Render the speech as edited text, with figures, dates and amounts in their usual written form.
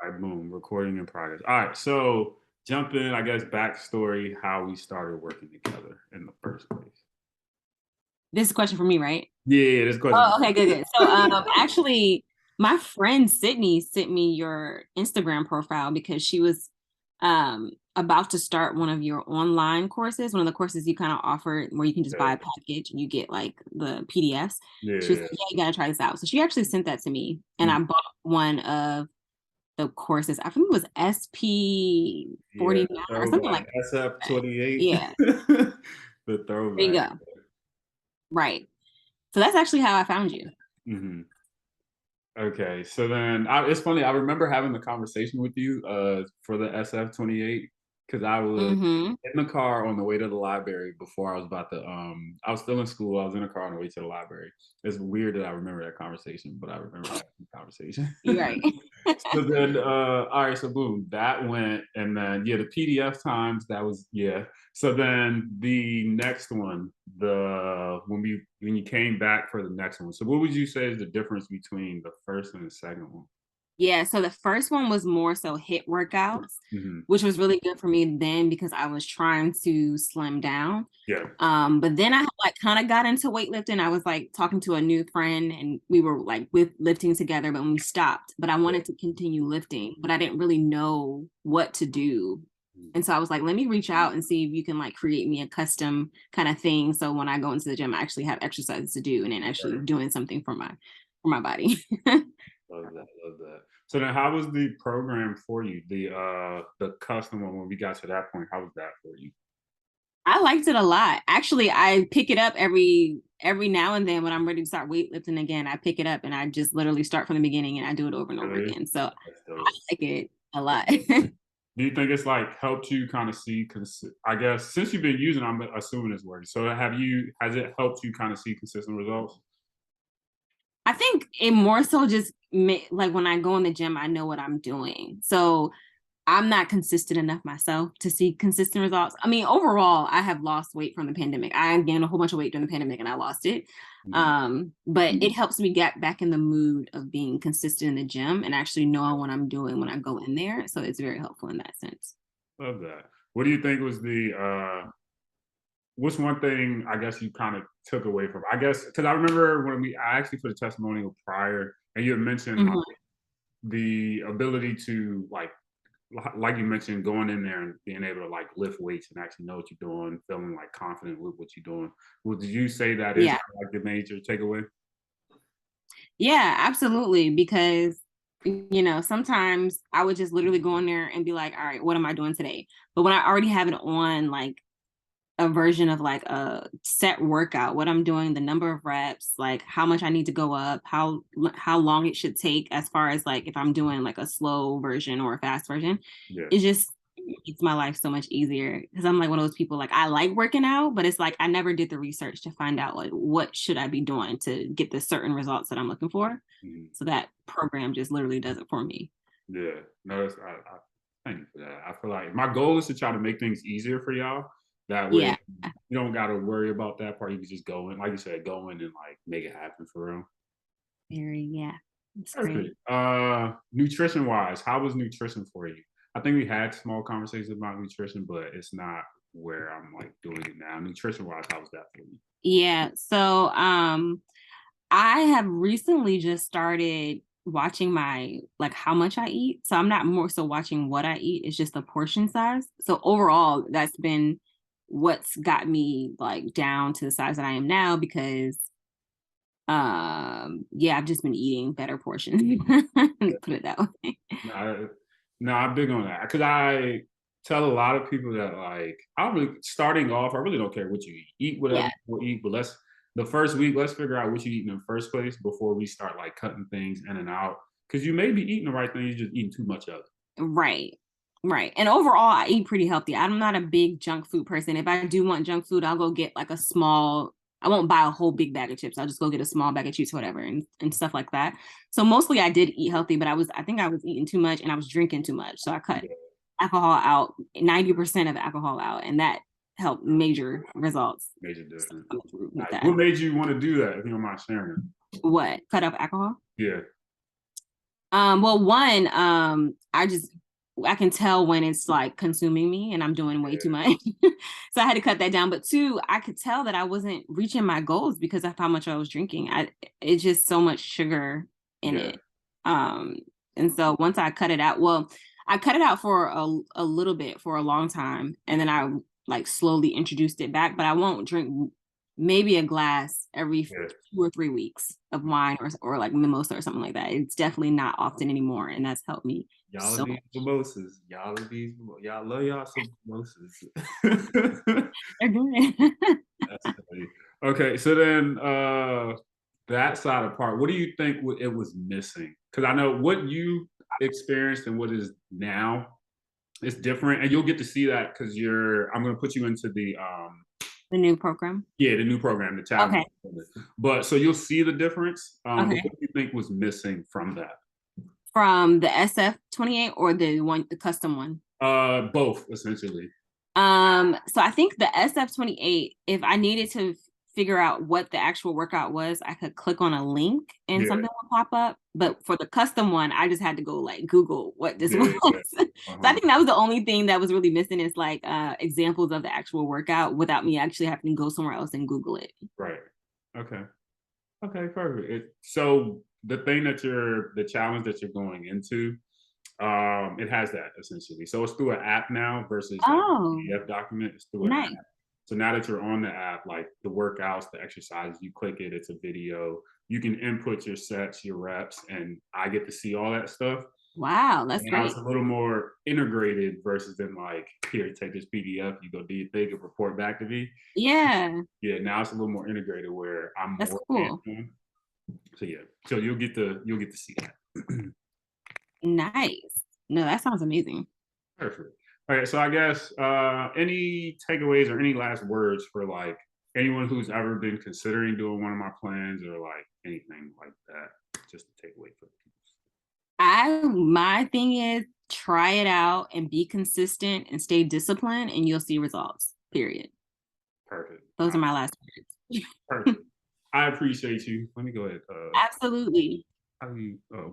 All right, boom, recording in progress. All right, so jump in, I guess, backstory, how we started working together in the first place. This is a question for me, right? Yeah, this question. Oh, okay, good, good. So, actually, my friend Sydney sent me your Instagram profile because she was about to start one of your online courses, one of the courses you kind of offer where you can just Yeah, buy a package and you get like the PDFs. She was yeah. like, "Yeah, you gotta try this out." So she actually sent that to me, and Mm, I bought one of the courses. I think it was SP yeah, 49 or something throwback. like that. SF28. Yeah, The there you throwback. go. Right. So that's actually how I found you. Hmm. Okay, so then it's funny. I remember having the conversation with you for the SF28 because I was Mm-hmm. in the car on the way to the library before I was about to. I was still in school. I was in the car on the way to the library. It's weird that I remember that conversation, but I remember having the conversation. You're right. So then, all right, so boom, that went, and then yeah, the PDF times that was yeah. So then the next one, the when you came back for the next one. So what would you say is the difference between the first and the second one? Yeah, so the first one was more so hit workouts, Hmm. which was really good for me then because I was trying to slim down. Yeah, But then I like kind of got into weightlifting. I was like talking to a new friend and we were like with lifting together, but when we stopped, but I yeah. wanted to continue lifting, but I didn't really know what to do. And so I was like, let me reach out and see if you can like create me a custom kind of thing. So when I go into the gym, I actually have exercises to do and then actually Right. doing something for my body. Love that, love that. So then, how was the program for you? The custom one when we got to that point, how was that for you? I liked it a lot. Actually, I pick it up every now and then when I'm ready to start weightlifting again. I pick it up and I just literally start from the beginning and I do it over and over Really? again. So That's I dope. like it a lot. Do you think it's like helped you kind of see? I guess since you've been using, I'm assuming it's working. So has it helped you kind of see consistent results? I think it more so just like when I go in the gym, I know what I'm doing. So I'm not consistent enough myself to see consistent results. I mean, overall, I have lost weight from the pandemic. I gained a whole bunch of weight during the pandemic and I lost it. Mhm. But it helps me get back in the mood of being consistent in the gym and actually knowing what I'm doing when I go in there. So it's very helpful in that sense. Love that. What do you think was the what's one thing I guess you kind of took away from? I guess because I remember when I actually put a testimonial prior, and you had mentioned like Mhm. the ability to like you mentioned, going in there and being able to like lift weights and actually know what you're doing, feeling like confident with what you're doing. Well, did you say that is Yeah. kind of like the major takeaway? Yeah, absolutely. Because, sometimes I would just literally go in there and be like, all right, what am I doing today? But when I already have it on, like, a version of like a set workout, what I'm doing, the number of reps, like how much I need to go up, how long it should take as far as like if I'm doing like a slow version or a fast version. Yeah. It just makes my life so much easier because I'm like one of those people like I like working out, but it's like I never did the research to find out like what should I be doing to get the certain results that I'm looking for. Mhm. So that program just literally does it for me. Yeah. No, I thank you for that. I feel like my goal is to try to make things easier for y'all. That way Yeah, you don't got to worry about that part. You can just go in, like you said, go in and like make it happen for real. very, yeah. It's great. Perfect. Nutrition wise, how was nutrition for you? I think we had small conversations about nutrition, but it's not where I'm like doing it now. Nutrition wise, how was that for you? Yeah. So I have recently just started watching my like how much I eat. So I'm not more so watching what I eat, it's just the portion size. So overall, that's been what's got me like down to the size that I am now because yeah, I've just been eating better portions. Put it that way. No, no, I'm big on that because I tell a lot of people that like I'm really starting off. I really don't care what you eat. Eat whatever Yeah, you eat, but let's the first week let's figure out what you eat in the first place before we start like cutting things in and out. Because you may be eating the right thing, you're just eating too much of it. right. Right. And overall, I eat pretty healthy. I'm not a big junk food person. If I do want junk food, I'll go get like a small, I won't buy a whole big bag of chips. I'll just go get a small bag of chips, whatever, and stuff like that. So mostly I did eat healthy, but I think I was eating too much and I was drinking too much. So I cut Yeah, alcohol out, 90% of alcohol out. And that helped major results. major So difference. I'm improved with Nice. that. What made you want to do that? If you don't mind sharing. What? Cut off alcohol? Yeah. Well, one, I can tell when it's like consuming me and I'm doing way too Yeah, much. So I had to cut that down. But two, I could tell that I wasn't reaching my goals because of how much I was drinking. It's just so much sugar in yeah, it. Um, and so once I cut it out, well, I cut it out for a little bit for a long time, and then I like slowly introduced it back, but I won't drink maybe a glass every yeah. 2 or 3 weeks of wine or like mimosa or something like that. It's definitely not often anymore, and that's helped me Y'all are so these much. mimosas. Y'all love y'all some mimosas. They're good. That's funny. Okay, so then that side of part, what do you think it was missing? Because I know what you experienced and what is now is different, and you'll get to see that because you're. I'm going to put you into the The new program. yeah, the new program, the Okay. tablet. But so you'll see the difference. But Okay. what do you think was missing from that? From the SF-28 or the custom one? Both essentially. So I think the SF-28, if I needed to figure out what the actual workout was, I could click on a link and Yeah, something would pop up. But for the custom one, I just had to go like Google what this was. yeah, yeah. So I Uh-huh. think that was the only thing that was really missing is like examples of the actual workout without me actually having to go somewhere else and Google it. Right. Okay. Okay, perfect. So the challenge that you're going into, it has that essentially. So it's through an app now versus like a Oh, PDF document. It's through an nice. app. So now that you're on the app, like the workouts, the exercises, you click it, it's a video. You can input your sets, your reps, and I get to see all that stuff. Wow, that's And now it's great. a little more integrated versus than like, here, take this PDF, you go do your thing and report back to me. Yeah, Yeah, now it's a little more integrated where I'm that's more hands cool. on. So yeah, so you'll get to see that. Nice. No, that sounds amazing. Perfect. All right, so I guess any takeaways or any last words for like anyone who's ever been considering doing one of my plans or like anything like that, just to take away for people. My thing is try it out and be consistent and stay disciplined and you'll see results. Period. Perfect. Those are my last words. Perfect. I appreciate you. Let me go ahead. Absolutely. How do you pause?